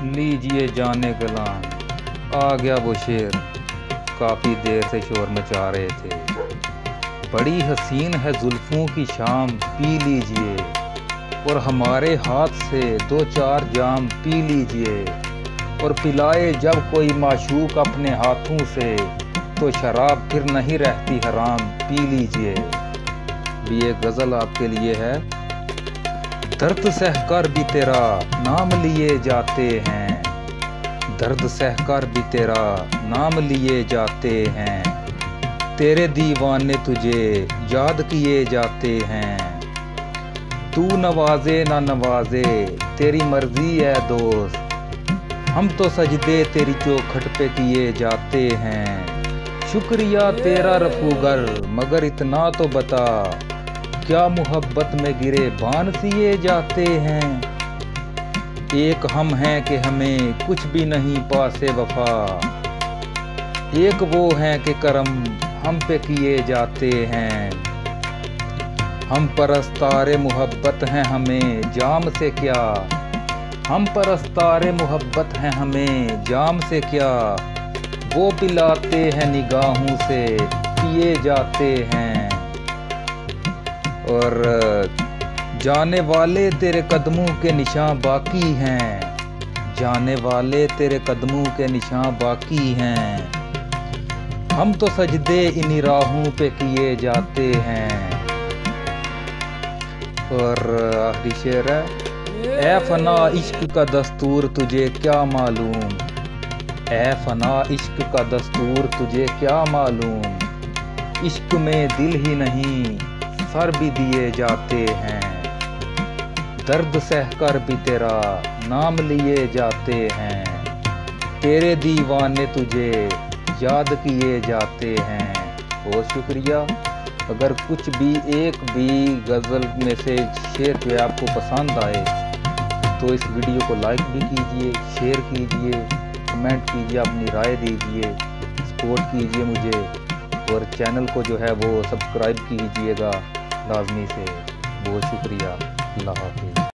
लीजिए जाने गलाम, आ गया वो शेर, काफ़ी देर से शोर मचा रहे थे। बड़ी हसीन है जुल्फों की शाम, पी लीजिए, और हमारे हाथ से दो चार जाम पी लीजिए। और पिलाए जब कोई माशूक अपने हाथों से, तो शराब फिर नहीं रहती हराम, पी लीजिए। भी एक गज़ल आपके लिए है। दर्द सहकर भी तेरा नाम लिए जाते हैं, दर्द सहकर भी तेरा नाम लिए जाते हैं। तेरे दीवाने तुझे याद किए जाते हैं। तू नवाजे ना नवाजे तेरी मर्जी है दोस्त, हम तो सजदे तेरी चौखट पे किए जाते हैं। शुक्रिया तेरा रफूगर, मगर इतना तो बता, क्या मोहब्बत में गिरे बान सिए जाते हैं। एक हम हैं कि हमें कुछ भी नहीं पासे वफा, एक वो हैं कि करम हम पे किए जाते हैं। हम परस्तारे मोहब्बत हैं हमें जाम से क्या, हम परस्तारे मोहब्बत हैं हमें जाम से क्या। वो पिलाते हैं निगाहों से पिए जाते हैं। और जाने वाले तेरे कदमों के निशान बाकी हैं, जाने वाले तेरे कदमों के निशान बाकी हैं। हम तो सजदे इन्हीं राहों पे किए जाते हैं। और आखिरी शेर है। ऐ फना इश्क का दस्तूर तुझे क्या मालूम, ऐ फना इश्क का दस्तूर तुझे क्या मालूम। इश्क में दिल ही नहीं सर भी दिए जाते हैं। दर्द सहकर भी तेरा नाम लिए जाते हैं। तेरे दीवाने तुझे याद किए जाते हैं। बहुत शुक्रिया। अगर कुछ भी एक भी गज़ल में से शेर जो है आपको पसंद आए, तो इस वीडियो को लाइक भी कीजिए, शेयर कीजिए, कमेंट कीजिए, अपनी राय दीजिए, सपोर्ट कीजिए मुझे। और चैनल को जो है वो सब्सक्राइब कीजिएगा लाजमी से। बहुत शुक्रिया। अल्लाह हाफिज़।